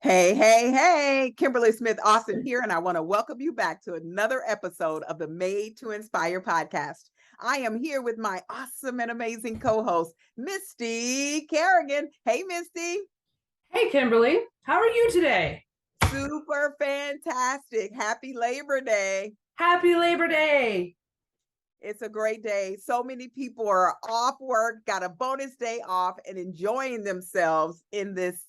Hey, hey, hey, Kimberly Smith Austin here, and I want to welcome you back to another episode of the Made to Inspire podcast. I am here with my awesome and amazing co host, Misty Kerrigan. Hey, Misty. Hey, Kimberly, how are you today? Super fantastic. Happy Labor Day. Happy Labor Day. It's a great day. So many people are off work, got a bonus day off, and enjoying themselves in this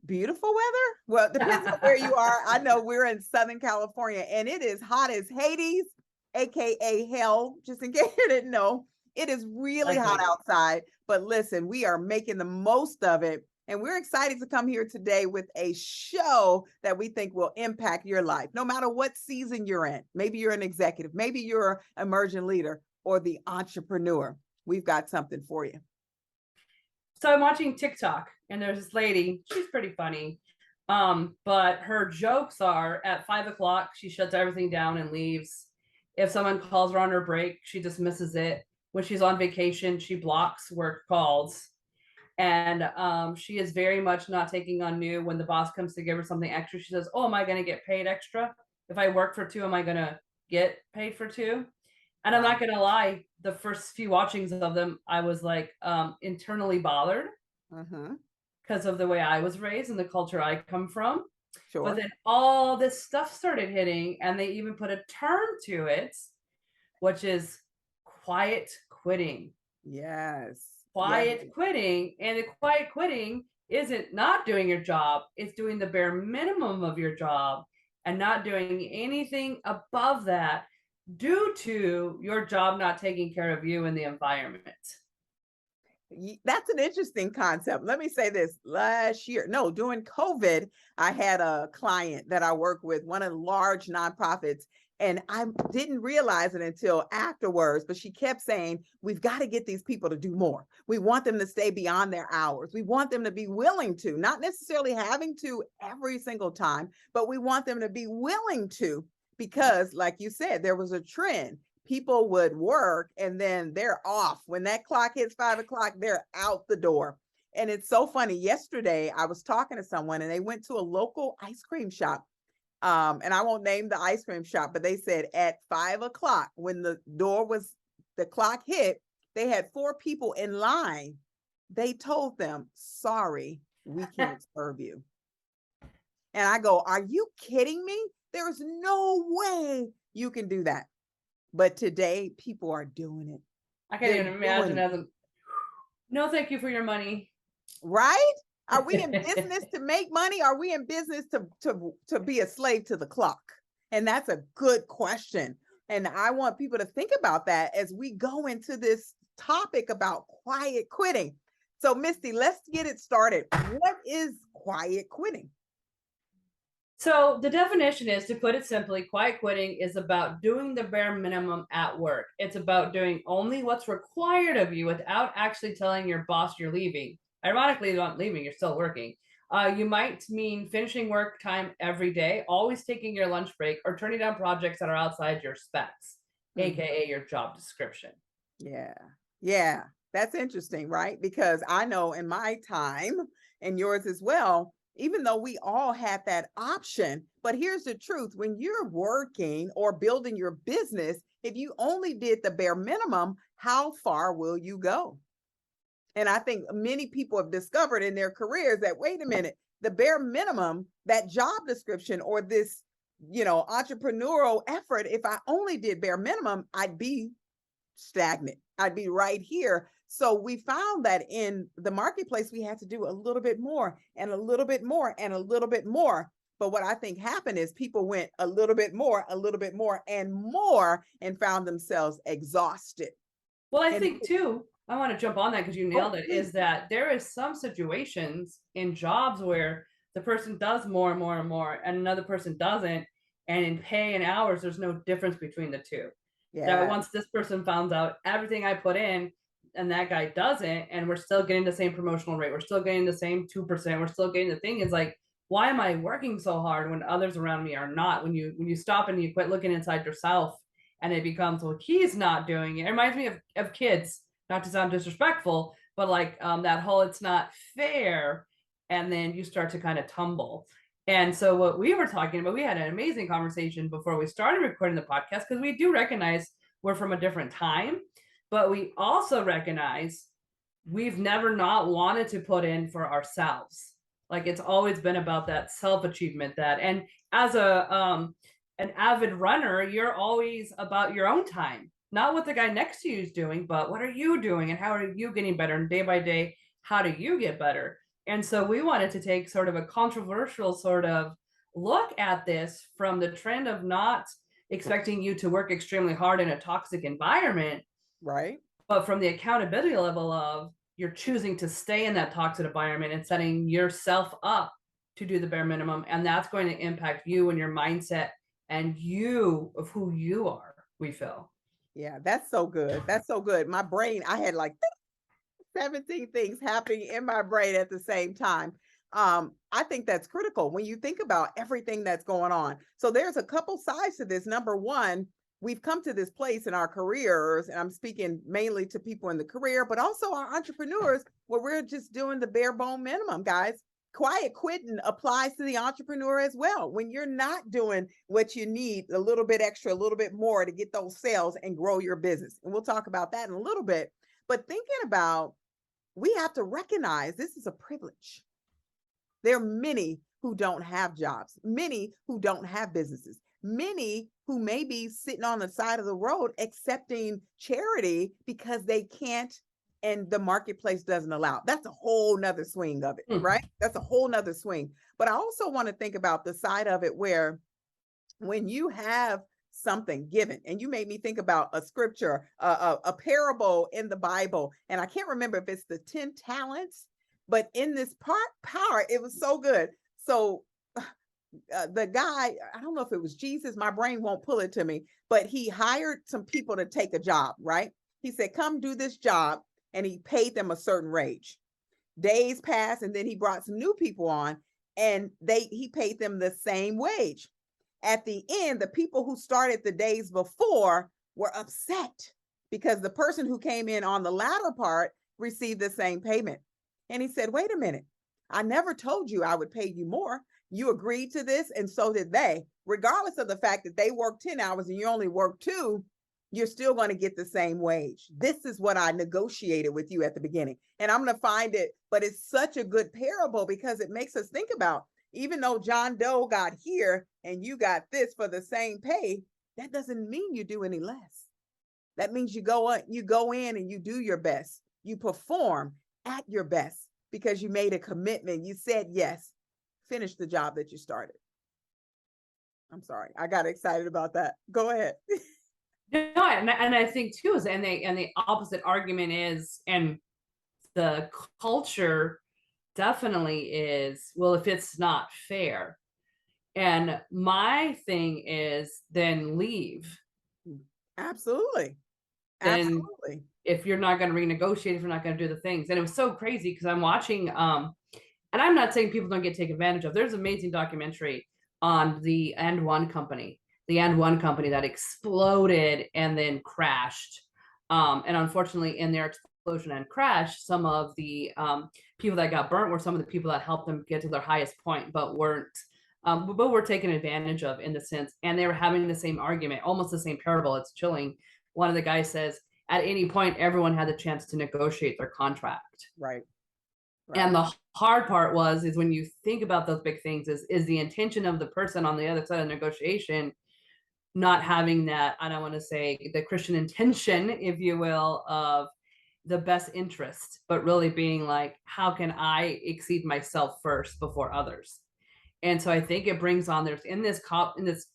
beautiful weather. Well, it depends on where you are. I know we're in Southern California and it is hot as Hades, aka hell, just in case you didn't know. It is really hot outside, but listen, we are making the most of it. And we're excited to come here today with a show that we think will impact your life, no matter what season you're in. Maybe you're an executive, maybe you're an emerging leader or the entrepreneur. We've got something for you. So I'm watching TikTok and there's this lady, she's pretty funny. But her jokes are at 5 o'clock, she shuts everything down and leaves. If someone calls her on her break, she dismisses it. When she's on vacation, she blocks work calls. And she is very much not taking on new. When the boss comes to give her something extra, she says, "Oh, am I going to get paid extra? If I work for two, am I going to get paid for two?" And I'm not going to lie, the first few watchings of them, I was like internally bothered because of the way I was raised and the culture I come from. Sure. But then all this stuff started hitting, and they even put a term to it, which is quiet quitting. Yes. Quiet quitting. And the quiet quitting isn't not doing your job, it's doing the bare minimum of your job and not doing anything above that due to your job not taking care of you and the environment. That's an interesting concept. Let me say this. Last year, no, during COVID, I had a client that I work with, one of the large nonprofits, and I didn't realize it until afterwards, but she kept saying, we've got to get these people to do more. We want them to stay beyond their hours. We want them to be willing to, not necessarily having to every single time, but we want them to be willing to, because like you said, there was a trend. People would work and then they're off. When that clock hits 5 o'clock, they're out the door. And it's so funny. Yesterday, I was talking to someone and they went to a local ice cream shop. And I won't name the ice cream shop, but they said at 5 o'clock, when the clock hit, they had 4 people in line. They told them, sorry, we can't serve you. And I go, are you kidding me? There's no way you can do that. But today, people are doing it. I can't even imagine. No, thank you for your money. Right? Are we in business to make money? Are we in business to be a slave to the clock? And that's a good question. And I want people to think about that as we go into this topic about quiet quitting. So, Misty, let's get it started. What is quiet quitting? So the definition is, to put it simply, quiet quitting is about doing the bare minimum at work. It's about doing only what's required of you without actually telling your boss you're leaving. Ironically, you're not leaving, you're still working. You might mean finishing work time every day, always taking your lunch break, or turning down projects that are outside your specs, aka your job description. Yeah. That's interesting, right? Because I know in my time, and yours as well, even though we all had that option, but here's the truth. When you're working or building your business, if you only did the bare minimum, how far will you go? And I think many people have discovered in their careers that, wait a minute, the bare minimum, that job description or this, entrepreneurial effort, if I only did bare minimum, I'd be stagnant. I'd be right here. So we found that in the marketplace, we had to do a little bit more and a little bit more and a little bit more. But what I think happened is people went a little bit more, and found themselves exhausted. Well, I think too, I want to jump on that because you nailed it, is that there is some situations in jobs where the person does more and more and more and another person doesn't. And in pay and hours, there's no difference between the two. That once this person finds out everything I put in and that guy doesn't, and we're still getting the same promotional rate, we're still getting the same 2%, we're still getting, the thing is like, why am I working so hard when others around me are not? When you stop and you quit looking inside yourself, and it becomes, well, he's not doing it. It reminds me of kids, not to sound disrespectful, but like that whole, it's not fair. and then you start to kind of tumble. And so what we were talking about, we had an amazing conversation before we started recording the podcast, because we do recognize we're from a different time, but we also recognize we've never not wanted to put in for ourselves. Like, it's always been about that self-achievement, that, and as an avid runner, you're always about your own time, not what the guy next to you is doing, but what are you doing and how are you getting better? And day by day, how do you get better? And so we wanted to take sort of a controversial sort of look at this from the trend of not expecting you to work extremely hard in a toxic environment, Right. but from the accountability level of you're choosing to stay in that toxic environment and setting yourself up to do the bare minimum. And that's going to impact you and your mindset and you of who you are, we feel. Yeah, that's so good. That's so good. My brain, I had like 17 things happening in my brain at the same time. I think that's critical when you think about everything that's going on. So there's a couple sides to this. Number one, we've come to this place in our careers, and I'm speaking mainly to people in the career, but also our entrepreneurs, where we're just doing the bare bone minimum, guys. Quiet quitting applies to the entrepreneur as well. When you're not doing what you need, a little bit extra, a little bit more to get those sales and grow your business. And we'll talk about that in a little bit. But thinking about, we have to recognize this is a privilege. There are many who don't have jobs, many who don't have businesses, many who may be sitting on the side of the road accepting charity because they can't and the marketplace doesn't allow. That's a whole nother swing of it, right? That's a whole nother swing. But I also want to think about the side of it where when you have something given, and you made me think about a scripture, a parable in the Bible, and I can't remember if it's the 10 talents, but in this power, it was so good. So the guy, I don't know if it was Jesus, my brain won't pull it to me, but he hired some people to take a job, right? He said, come do this job, and he paid them a certain wage. Days passed, and then he brought some new people on, and he paid them the same wage. At the end, the people who started the days before were upset because the person who came in on the latter part received the same payment. And he said, wait a minute, I never told you I would pay you more. You agreed to this, and so did they. Regardless of the fact that they worked 10 hours and you only worked 2, you're still going to get the same wage. This is what I negotiated with you at the beginning. And I'm going to find it, but it's such a good parable because it makes us think about, even though John Doe got here and you got this for the same pay, that doesn't mean you do any less. That means you go in and you do your best. You perform at your best because you made a commitment. You said yes. Finish the job that you started. I'm sorry, I got excited about that. Go ahead. No, and I think too is, and the opposite argument is, and the culture definitely is, well, if it's not fair. And my thing is, then leave. Absolutely. Then Absolutely. if you're not going to renegotiate, if you're not going to do the things. And it was so crazy because I'm watching, and I'm not saying people don't get taken advantage of. There's an amazing documentary on the And1 company, that exploded and then crashed. And unfortunately, in their explosion and crash, some of the people that got burnt were some of the people that helped them get to their highest point, but were taken advantage of in the sense. And they were having the same argument, almost the same parable. It's chilling. One of the guys says, at any point, everyone had the chance to negotiate their contract. Right. And the hard part is when you think about those big things, is the intention of the person on the other side of negotiation not having that, I don't want to say the Christian intention, if you will, of the best interest, but really being like, how can I exceed myself first before others? And so I think it brings on, there's in this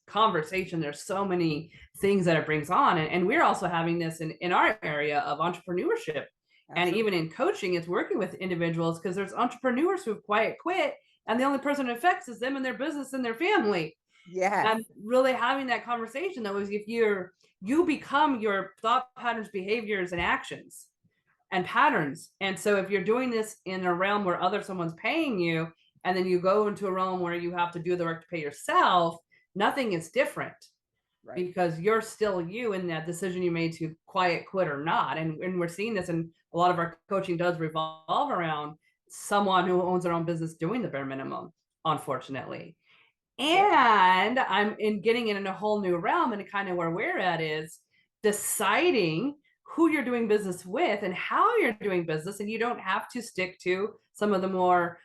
conversation, there's so many things that it brings on. And we're also having this in our area of entrepreneurship. Absolutely. And even in coaching, it's working with individuals because there's entrepreneurs who've quiet quit, and the only person it affects is them and their business and their family. Yeah. And really having that conversation, though, is if you become your thought patterns, behaviors, and actions and patterns. And so if you're doing this in a realm where someone's paying you, and then you go into a realm where you have to do the work to pay yourself, nothing is different. Right. Because you're still you in that decision you made to quiet quit or not. And we're seeing this, and a lot of our coaching does revolve around someone who owns their own business doing the bare minimum, unfortunately. Yeah. And I'm in getting in a whole new realm, and kind of where we're at is deciding who you're doing business with and how you're doing business. And you don't have to stick to some of the more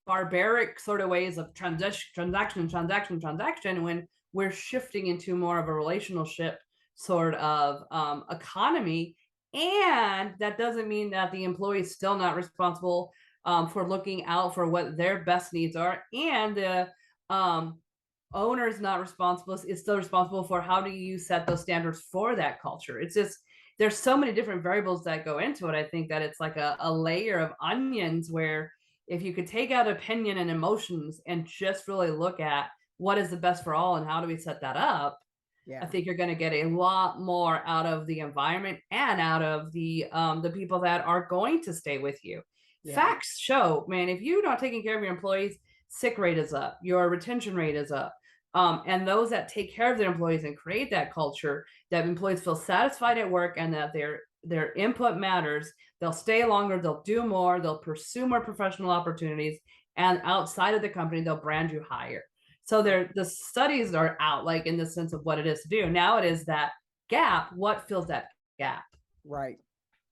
barbaric sort of ways of transaction when we're shifting into more of a relationship sort of economy. And that doesn't mean that the employee is still not responsible for looking out for what their best needs are, and the um, owner is not responsible, is still responsible for how do you set those standards for that culture. It's just, there's so many different variables that go into it. I think that it's like a layer of onions, where if you could take out opinion and emotions and just really look at what is the best for all and how do we set that up, I Yeah. think you're going to get a lot more out of the environment and out of the people that are going to stay with you. Yeah. Facts show, man, if you're not taking care of your employees, sick rate is up, your retention rate is up. And those that take care of their employees and create that culture that employees feel satisfied at work and that their input matters, they'll stay longer, they'll do more, they'll pursue more professional opportunities, and outside of the company, they'll brand you higher. So the studies are out, like in the sense of what it is to do. Now it is that gap. What fills that gap? Right.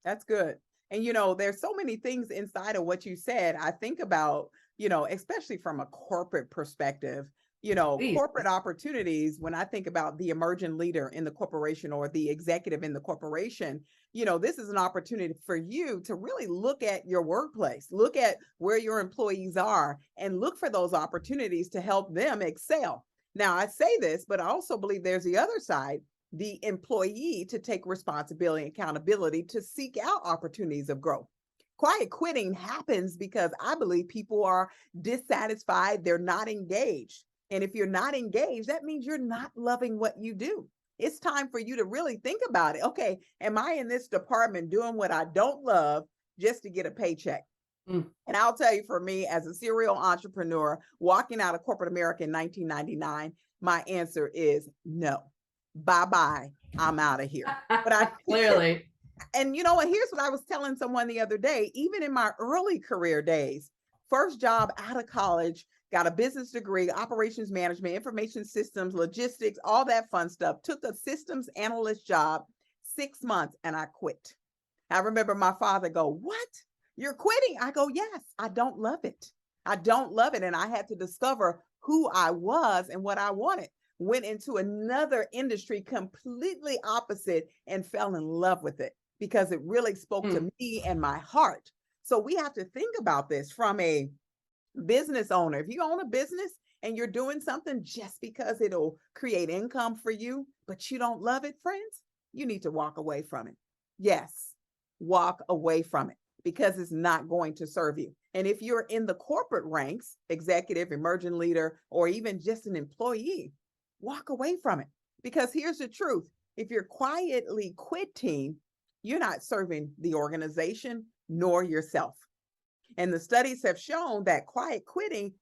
That's good. And there's so many things inside of what you said. I think about, especially from a corporate perspective, Please. corporate opportunities. When I think about the emerging leader in the corporation or the executive in the corporation, this is an opportunity for you to really look at your workplace, look at where your employees are, and look for those opportunities to help them excel. Now, I say this, but I also believe there's the other side, the employee to take responsibility and accountability to seek out opportunities of growth. Quiet quitting happens because I believe people are dissatisfied, they're not engaged. And if you're not engaged, that means you're not loving what you do. It's time for you to really think about it. Okay, am I in this department doing what I don't love just to get a paycheck? Mm. And I'll tell you, for me as a serial entrepreneur walking out of corporate America in 1999, my answer is no. Bye bye. I'm out of here. But I Clearly. and you know what? Here's what I was telling someone the other day. Even in my early career days, first job out of college, got a business degree, operations management, information systems, logistics, all that fun stuff. Took a systems analyst job, 6 months, and I quit. I remember my father go, "What? You're quitting?" I go, "Yes, I don't love it. I don't love it." And I had to discover who I was and what I wanted. Went into another industry completely opposite and fell in love with it because it really spoke to Mm. me and my heart. So we have to think about this from a business owner. If you own a business and you're doing something just because it'll create income for you, but you don't love it, friends, you need to walk away from it. Yes, walk away from it because it's not going to serve you. And if you're in the corporate ranks, executive, emerging leader, or even just an employee, walk away from it. Because here's the truth, if you're quietly quitting, you're not serving the organization nor yourself. And the studies have shown that quiet quitting,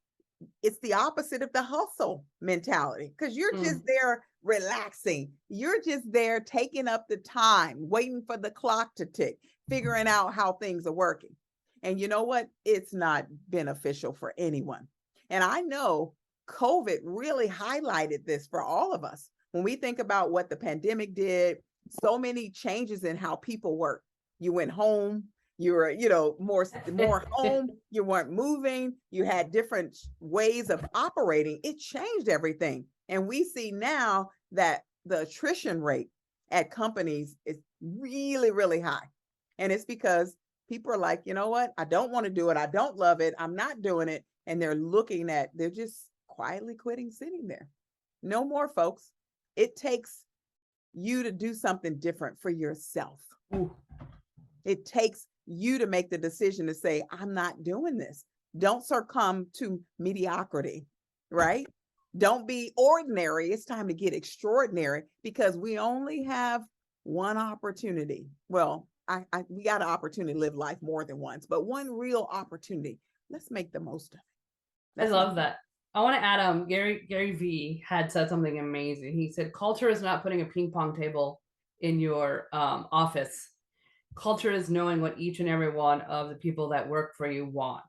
it's the opposite of the hustle mentality because you're just Mm. there relaxing. You're just there taking up the time, waiting for the clock to tick, figuring out how things are working. And you know what? It's not beneficial for anyone. And I know COVID really highlighted this for all of us. When we think about what the pandemic did, so many changes in how people work. You went home, you were more home, you weren't moving, you had different ways of operating. It changed everything. And we see now that the attrition rate at companies is really, really high. And it's because people are like, you know what, I don't want to do it, I don't love it, I'm not doing it. And they're just quietly quitting, sitting there. No more, folks. It takes you to do something different for yourself. Ooh. It takes you to make the decision to say, I'm not doing this. Don't succumb to mediocrity, right? Don't be ordinary. It's time to get extraordinary because we only have one opportunity. Well, we got an opportunity to live life more than once, but one real opportunity. Let's make the most of it. I Let's love make that. I want to add Gary V had said something amazing. He said culture is not putting a ping pong table in your office. culture is knowing what each and every one of the people that work for you want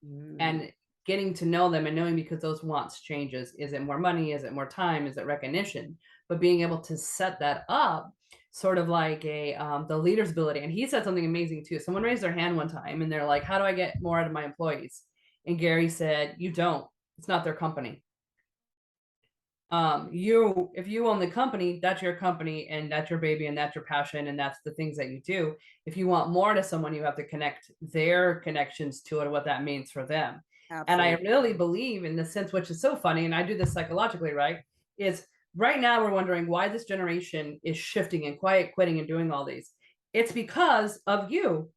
Mm, and getting to know them and knowing because those wants changes. Is it more money? Is it more time? Is it recognition? But being able to set that up sort of like a the leader's ability. And he said something amazing too. Someone raised their hand one time and they're like, how do I get more out of my employees? And Gary said, you don't. It's not their company. You, if you own the company, that's your company and that's your baby and that's your passion and that's the things that you do. If you want more to someone, you have to connect their connections to it, what that means for them. And I absolutely. really believe in the sense, which is so funny, and I do this psychologically, right? Is right now we're wondering why this generation is shifting and quiet quitting and doing all these. It's because of you.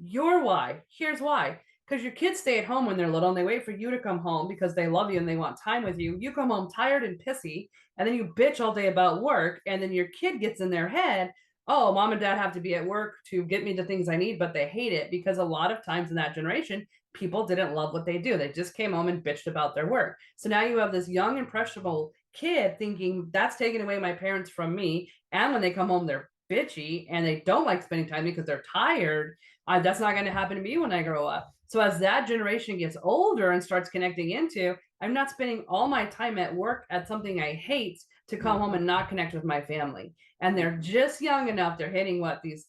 Your why. Here's why. Because your kids stay at home when they're little and they wait for you to come home because they love you and they want time with you. You come home tired and pissy, and then you bitch all day about work. And then your kid gets in their head, oh, mom and dad have to be at work to get me the things I need, but they hate it because a lot of times in that generation, people didn't love what they do. They just came home and bitched about their work. So now you have this young, impressionable kid thinking that's taking away my parents from me. And when they come home, they're bitchy and they don't like spending time because they're tired. That's not going to happen to me when I grow up. So as that generation gets older and starts connecting into, I'm not spending all my time at work at something I hate to come home and not connect with my family. And they're just young enough. They're hitting what, these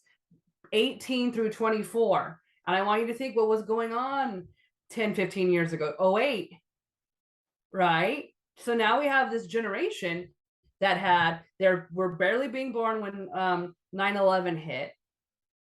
18 through 24. And I want you to think what was going on 10, 15 years ago, oh 08, right? So now we have this generation that were barely being born when 9/11 hit.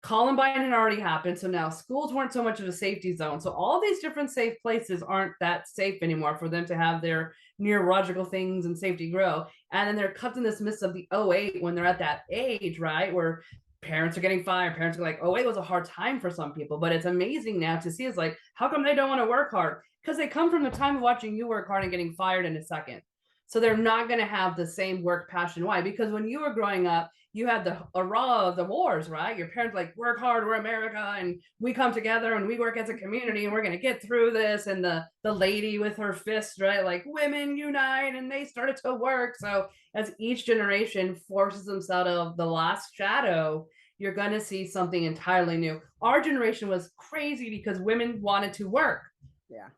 Columbine had already happened, so now schools weren't so much of a safety zone. So all these different safe places aren't that safe anymore for them to have their neurological things and safety grow. And then they're cut in this midst of the '08 when they're at that age, right, where parents are getting fired. Parents are like, '08 was a hard time for some people, but it's amazing now to see. It's like, how come they don't want to work hard? Because they come from the time of watching you work hard and getting fired in a second. So they're not going to have the same work passion. Why? Because when you were growing up, you had the raw of the wars, right? Your parents like, work hard, we're America, and we come together and we work as a community and we're gonna get through this. And the lady with her fist, right? Like, women unite, and they started to work. So as each generation forces themselves out of the last shadow, you're gonna see something entirely new. Our generation was crazy because women wanted to work. Yeah.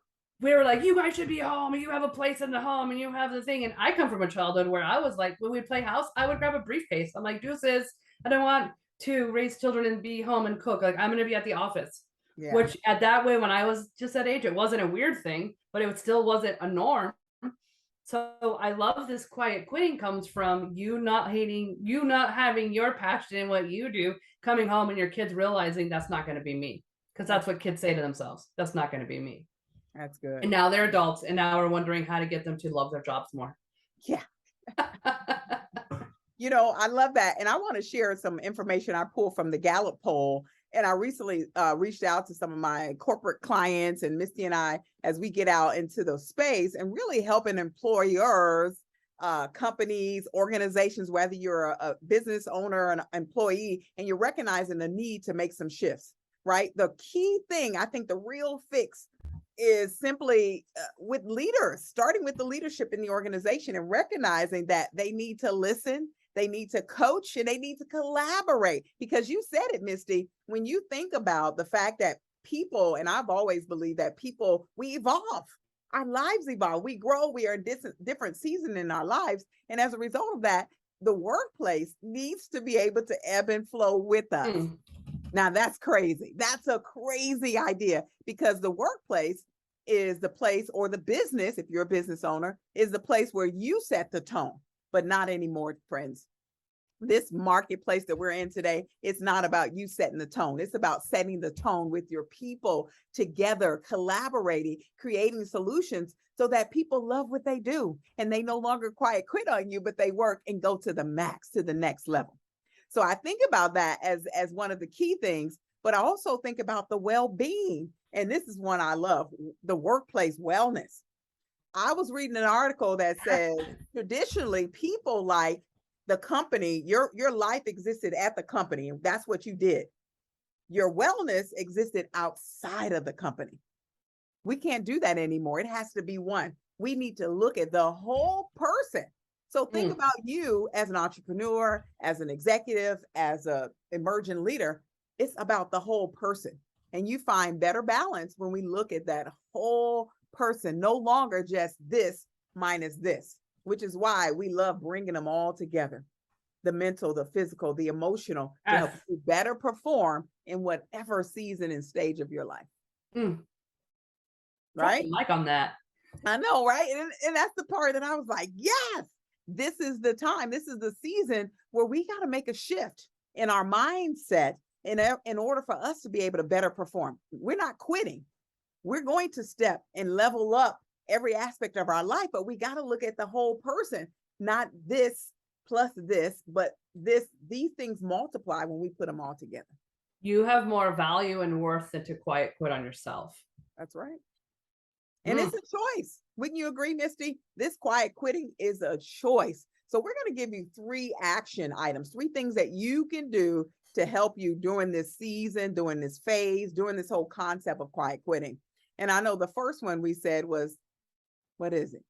We were like, you guys should be home and you have a place in the home and you have the thing. And I come from a childhood where I was like, when we'd play house, I would grab a briefcase. I'm like, deuces, I don't want to raise children and be home and cook. Like, I'm going to be at the office. Yeah. Which at that way, when I was just that age, it wasn't a weird thing, but it still wasn't a norm. So I love this quiet quitting comes from you not hating, you not having your passion in what you do, coming home and your kids realizing that's not going to be me. Because that's what kids say to themselves. That's not going to be me. That's good. And now they're adults, and now we're wondering how to get them to love their jobs more. Yeah. I love that. And I want to share some information I pulled from the Gallup poll. And I recently reached out to some of my corporate clients, and Misty and I, as we get out into the space and really helping employers, companies, organizations, whether you're a business owner, an employee, and you're recognizing the need to make some shifts, right? The key thing, I think the real fix is simply with leaders, starting with the leadership in the organization and recognizing that they need to listen, they need to coach, and they need to collaborate. Because you said it, Misty, when you think about the fact that people, and I've always believed that people, we evolve. Our lives evolve. We grow. We are in different seasons in our lives. And as a result of that, the workplace needs to be able to ebb and flow with us. Now that's crazy. That's a crazy idea because the workplace is the place, or the business, if you're a business owner, is the place where you set the tone, but not anymore, friends. This marketplace that we're in today, it's not about you setting the tone. It's about setting the tone with your people together, collaborating, creating solutions so that people love what they do and they no longer quiet quit on you, but they work and go to the max, to the next level. So I think about that as one of the key things, but I also think about the well-being. And this is one I love, the workplace wellness. I was reading an article that says traditionally people like the company, your life existed at the company, and that's what you did. Your wellness existed outside of the company. We can't do that anymore. It has to be one. We need to look at the whole person. So think about you as an entrepreneur, as an executive, as a emerging leader. It's about the whole person. And you find better balance when we look at that whole person, no longer just this minus this, which is why we love bringing them all together, the mental, the physical, the emotional, to help Yes. you better perform in whatever season and stage of your life. Drop Right? the mic on that. I know, right? And that's the part that I was like, yes, this is the time. This is the season where we got to make a shift in our mindset in order for us to be able to better perform. We're not quitting. We're going to step and level up every aspect of our life, but we got to look at the whole person, not this plus this, but these things multiply when we put them all together. You have more value and worth than to quiet quit on yourself. That's right. And it's a choice. Wouldn't you agree, Misty? This quiet quitting is a choice. So we're going to give you 3 action items, 3 things that you can do to help you during this season, during this phase, during this whole concept of quiet quitting. And I know the first one we said was, what is it?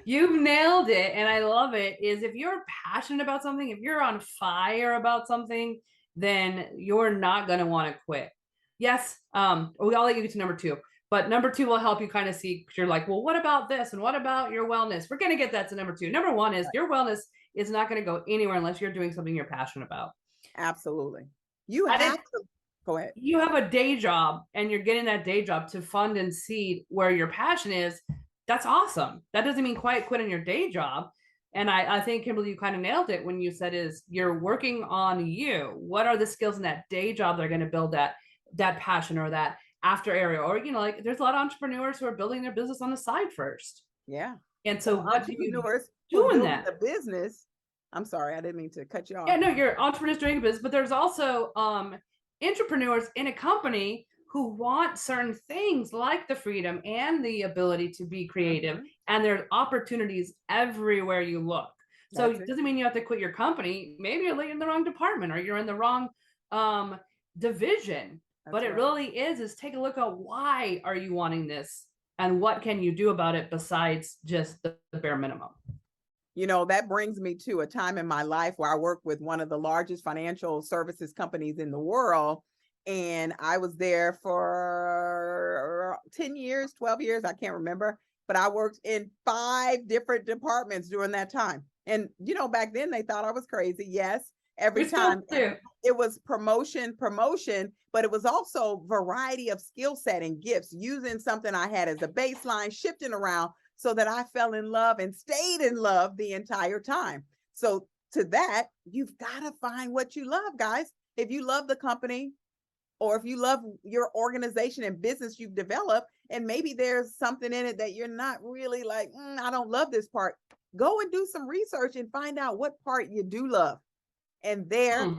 You've nailed it, and I love it. Is if you're passionate about something, if you're on fire about something, then you're not going to want to quit. Yes, I'll let you get to number 2, but number 2 will help you kind of see, because you're like, well, what about this? And what about your wellness? We're going to get that to number 2. Number 1 is your wellness is not going to go anywhere unless you're doing something you're passionate about. Absolutely. You have to go ahead. You have a day job and you're getting that day job to fund and seed where your passion is. That's awesome. That doesn't mean quiet quit on your day job. And I think, Kimberly, you kind of nailed it when you said is you're working on you. What are the skills in that day job that are going to build that passion or that after area? Or, like there's a lot of entrepreneurs who are building their business on the side first. Yeah. And so what do you entrepreneurs doing that that? the business. I'm sorry, I didn't mean to cut you off. Yeah, no, you're entrepreneurs doing a business, but there's also entrepreneurs in a company who want certain things like the freedom and the ability to be creative. And there are opportunities everywhere you look. So it doesn't mean you have to quit your company. Maybe you're in the wrong department or you're in the wrong division. But it really is take a look at why are you wanting this and what can you do about it besides just the bare minimum. That brings me to a time in my life where I worked with one of the largest financial services companies in the world. And I was there for 10 years, 12 years, I can't remember, but I worked in 5 different departments during that time. And, back then they thought I was crazy. Yes, every time it was promotion, but it was also variety of skill set and gifts, using something I had as a baseline, shifting around so that I fell in love and stayed in love the entire time. So to that, you've got to find what you love, guys. If you love the company, or if you love your organization and business you've developed, and maybe there's something in it that you're not really like, I don't love this part, go and do some research and find out what part you do love. And there,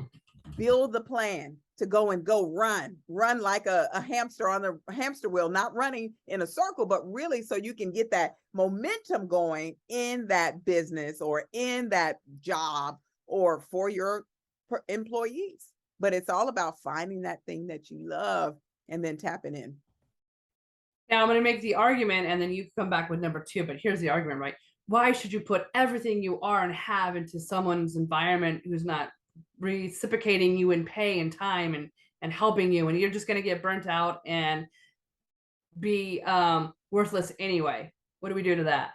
build the plan to go run like a hamster on the hamster wheel, not running in a circle, but really so you can get that momentum going in that business or in that job or for your employees. But it's all about finding that thing that you love and then tapping in. Now I'm going to make the argument and then you come back with number 2, but here's the argument, right? Why should you put everything you are and have into someone's environment who's not reciprocating you in pay and time and helping you, and you're just going to get burnt out and be worthless anyway? What do we do to that?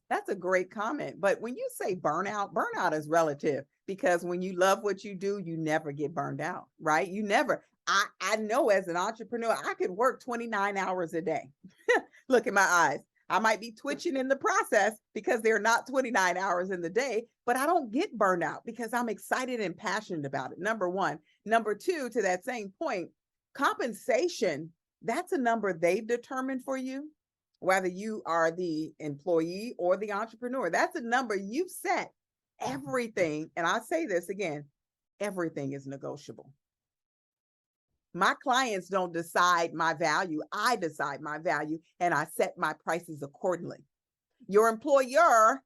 That's a great comment. But when you say burnout is relative, because when you love what you do, you never get burned out, right? You never. I know as an entrepreneur, I could work 29 hours a day. Look at my eyes. I might be twitching in the process because they're not 29 hours in the day, but I don't get burned out because I'm excited and passionate about it. Number 1. Number 2, to that same point, compensation, that's a number they've determined for you, whether you are the employee or the entrepreneur. That's a number you've set. Everything, and I say this again, everything is negotiable. My clients don't decide my value. I decide my value and I set my prices accordingly. Your employer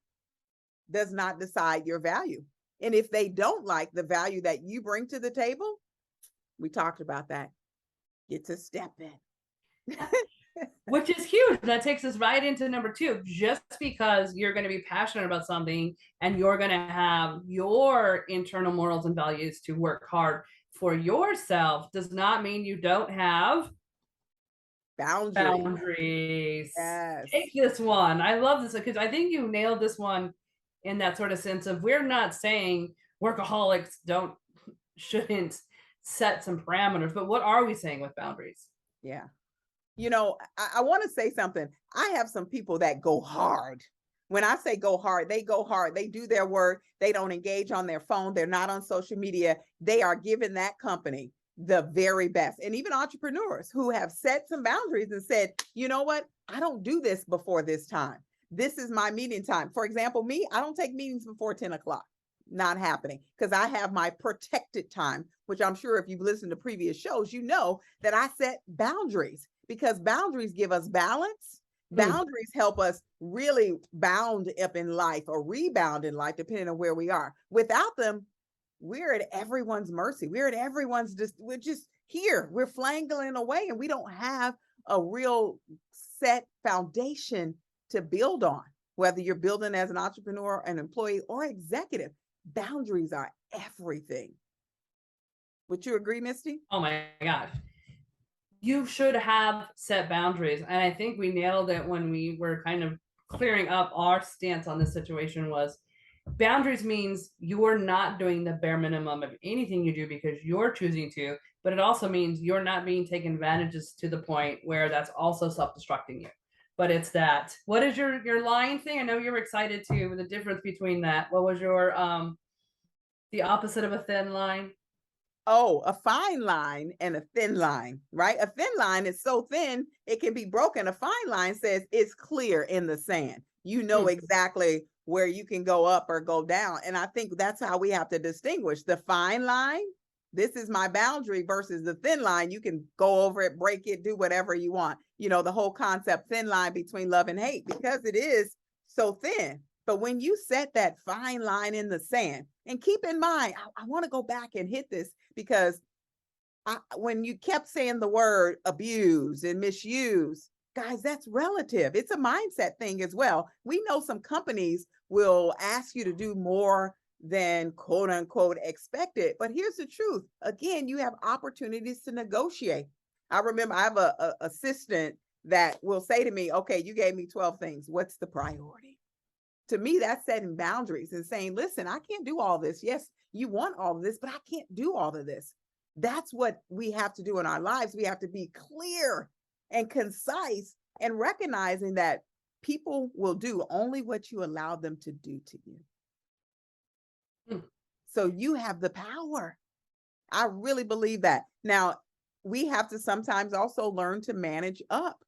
does not decide your value. And if they don't like the value that you bring to the table, we talked about that, get to step in. which is huge. That takes us right into number two. Just because you're going to be passionate about something and you're going to have your internal morals and values to work hard for yourself does not mean you don't have Boundary. boundaries. Yes. Take this one. I love this because I think you nailed this one in that sort of sense of we're not saying workaholics shouldn't set some parameters, but what are we saying with boundaries? Yeah. I want to say something. I have some people that go hard. When I say go hard, they go hard. They do their work. They don't engage on their phone. They're not on social media. They are giving that company the very best. And even entrepreneurs who have set some boundaries and said, you know what? I don't do this before this time. This is my meeting time. For example, me, I don't take meetings before 10 o'clock. Not happening because I have my protected time, which I'm sure if you've listened to previous shows, you know that I set boundaries because boundaries give us balance. Mm. Boundaries help us really bound up in life or rebound in life, depending on where we are. Without them, we're at everyone's mercy. We're just here. We're flangling away and we don't have a real set foundation to build on, whether you're building as an entrepreneur, an employee, or executive. Boundaries are everything. Would you agree, Misty? Oh my gosh. You should have set boundaries. And I think we nailed it when we were kind of clearing up our stance on this situation was boundaries means you're not doing the bare minimum of anything you do because you're choosing to, but it also means you're not being taken advantages to the point where that's also self-destructing you. But it's that, what is your line thing? I know you're excited too, the difference between that. What was your the opposite of a thin line? Oh, a fine line and a thin line, right? A thin line is so thin it can be broken. A fine line says it's clear in the sand. You know Hmm. exactly where you can go up or go down. And I think that's how we have to distinguish the fine line. This is my boundary versus the thin line. You can go over it, break it, do whatever you want. The whole concept thin line between love and hate because it is so thin. But when you set that fine line in the sand, and keep in mind, I want to go back and hit this because when you kept saying the word abuse and misuse, guys, that's relative. It's a mindset thing as well. We know some companies will ask you to do more than quote unquote expected. But here's the truth. Again, you have opportunities to negotiate. I remember I have a assistant that will say to me, okay, you gave me 12 things. What's the priority? To me, that's setting boundaries and saying, listen, I can't do all this. Yes, you want all of this, but I can't do all of this. That's what we have to do in our lives. We have to be clear and concise and recognizing that people will do only what you allow them to do to you. Hmm. So you have the power. I really believe that. Now, we have to sometimes also learn to manage up.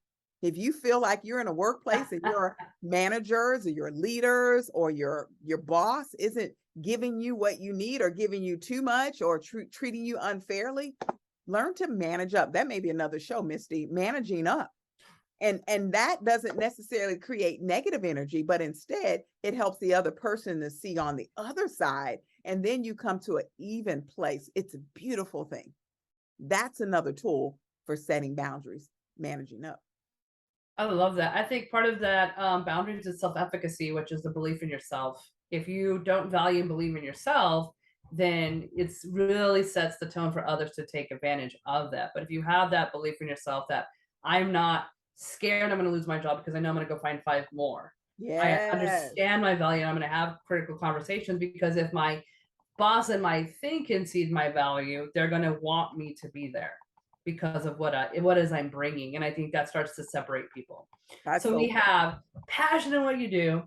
If you feel like you're in a workplace and your managers or your leaders or your boss isn't giving you what you need or giving you too much or treating you unfairly, learn to manage up. That may be another show, Misty, managing up. And that doesn't necessarily create negative energy, but instead it helps the other person to see on the other side. And then you come to an even place. It's a beautiful thing. That's another tool for setting boundaries, managing up. I love that. I think part of that boundaries is self-efficacy, which is the belief in yourself. If you don't value and believe in yourself, then it's really sets the tone for others to take advantage of that. But if you have that belief in yourself that I'm not scared I'm going to lose my job because I know I'm going to go find five more. I Yes, understand my value and I'm going to have critical conversations because if my boss and my thing can see my value, they're going to want me to be there because of what is I'm bringing. And I think that starts to separate people. that's So we so have passion in what you do.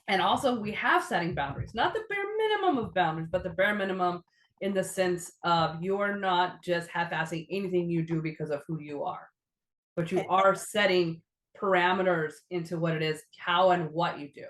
And also we have setting boundaries, not the bare minimum of boundaries, but the bare minimum in the sense of you're not just half-assing anything you do because of who you are, but you and are setting parameters into what it is, how and what you do.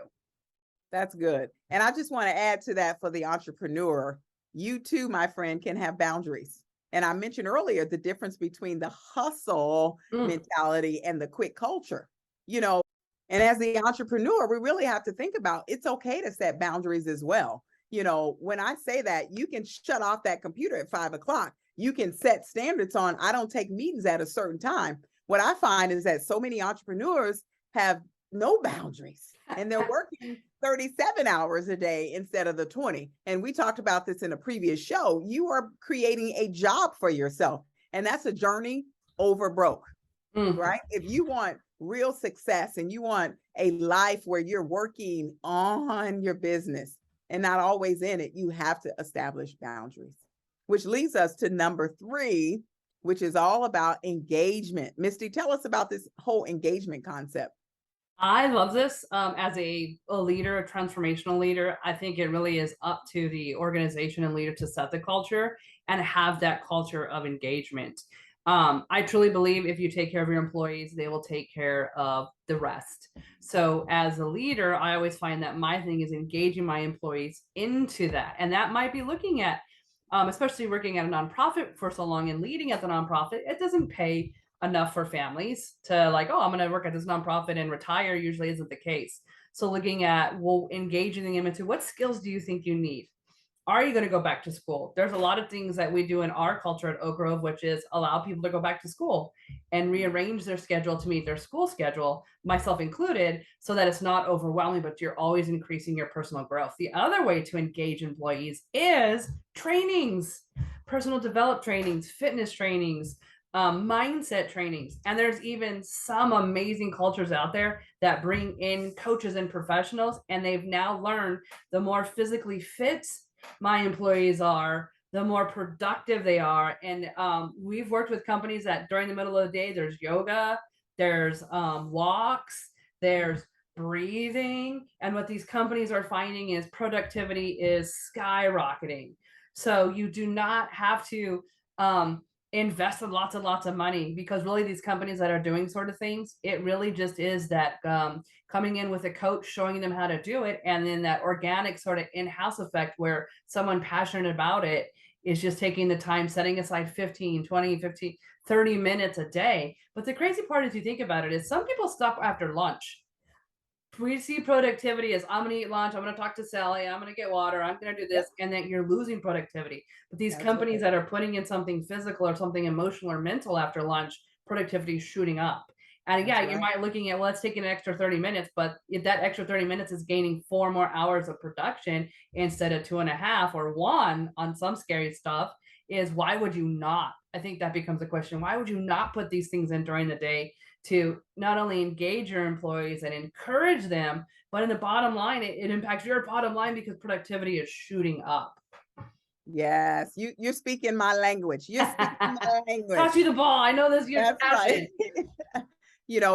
that's good. And I just want to add to that for the entrepreneur, you too, my friend, can have boundaries. And I mentioned earlier the difference between the hustle Mm. mentality and the quick culture. You know, and as the entrepreneur, we really have to think about it's okay to set boundaries as well. When I say that, you can shut off that computer at 5 o'clock. You can set standards on, I don't take meetings at a certain time. what I find is that so many entrepreneurs have no boundaries and they're working 37 hours a day instead of the 20. And we talked about this in a previous show. You are creating a job for yourself, and that's a journey over broke, right? If you want real success and you want a life where you're working on your business and not always in it, you have to establish boundaries, which leads us to number 3, which is all about engagement. Misty, tell us about this whole engagement concept. I love this. As a leader, a transformational leader, I think it really is up to the organization and leader to set the culture and have that culture of engagement. I truly believe if you take care of your employees, they will take care of the rest. So, as a leader, I always find that my thing is engaging my employees into that. And that might be looking at, especially working at a nonprofit for so long and leading at the nonprofit, it doesn't pay enough for families to like, oh, I'm going to work at this nonprofit and retire usually isn't the case. So looking at, well, engaging them into what skills do you think you need? Are you going to go back to school? There's a lot of things that we do in our culture at Oak Grove, which is allow people to go back to school and rearrange their schedule to meet their school schedule, myself included, so that it's not overwhelming, but you're always increasing your personal growth. The other way to engage employees is trainings, personal develop trainings, fitness trainings, mindset trainings. And there's even some amazing cultures out there that bring in coaches and professionals, and they've now learned the more physically fit my employees are, the more productive they are. And we've worked with companies that during the middle of the day, there's yoga, there's walks, there's breathing. And what these companies are finding is productivity is skyrocketing. So you do not have to invest in lots and lots of money, because really these companies that are doing sort of things, it really just is that coming in with a coach, showing them how to do it, and then that organic sort of in-house effect where someone passionate about it is just taking the time, setting aside 15, 20, 15, 30 minutes a day. But the crazy part, if you think about it, is some people stop after lunch. We see productivity as I'm going to eat lunch, I'm going to talk to Sally, I'm going to get water, I'm going to do this, and then you're losing productivity. But these companies that are putting in something physical or something emotional or mental after lunch, productivity is shooting up. And yeah, you might looking at, well, let's take an extra 30 minutes, but if that extra 30 minutes is gaining 4 more hours of production instead of 2.5 or 1 on some scary stuff, is why would you not? I think that becomes a question. Why would you not put these things in during the day to not only engage your employees and encourage them, but in the bottom line, it impacts your bottom line because productivity is shooting up. Yes, you're speaking my language. You're speaking my language. Toss you the ball. I know this. Your passion. Right.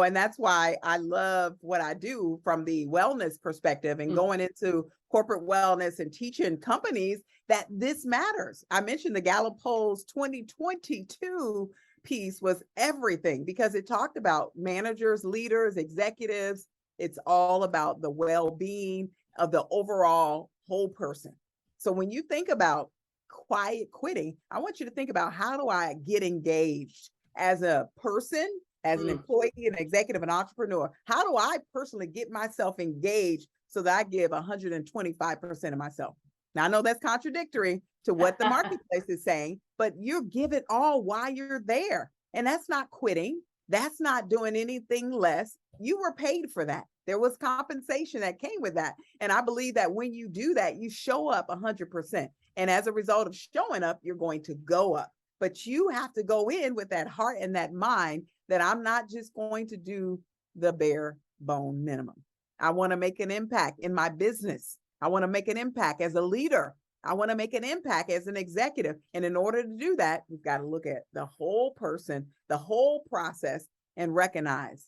And that's why I love what I do from the wellness perspective and going into corporate wellness and teaching companies that this matters. I mentioned the Gallup polls 2022 piece was everything because it talked about managers, leaders, executives. It's all about the well-being of the overall whole person. So when you think about quiet quitting, I want you to think about, how do I get engaged as a person, as an employee, an executive, an entrepreneur? How do I personally get myself engaged so that I give 125% of myself? Now, I know that's contradictory to what the marketplace is saying, but you give it all while you're there. And that's not quitting. That's not doing anything less. You were paid for that. There was compensation that came with that. And I believe that when you do that, you show up 100%. And as a result of showing up, you're going to go up. But you have to go in with that heart and that mind that I'm not just going to do the bare bone minimum. I want to make an impact in my business. I want to make an impact as a leader. I want to make an impact as an executive. And in order to do that, we've got to look at the whole person, the whole process, and recognize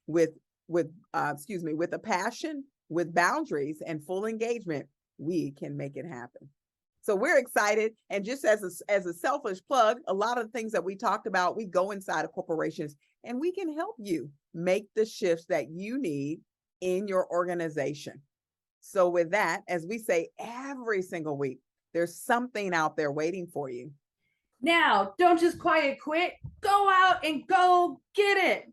with a passion, with boundaries and full engagement, we can make it happen. So we're excited. And just as a selfish plug, a lot of the things that we talked about, we go inside of corporations and we can help you make the shifts that you need in your organization. So with that, as we say every single week, there's something out there waiting for you. Now, don't just quiet quit. Go out and go get it.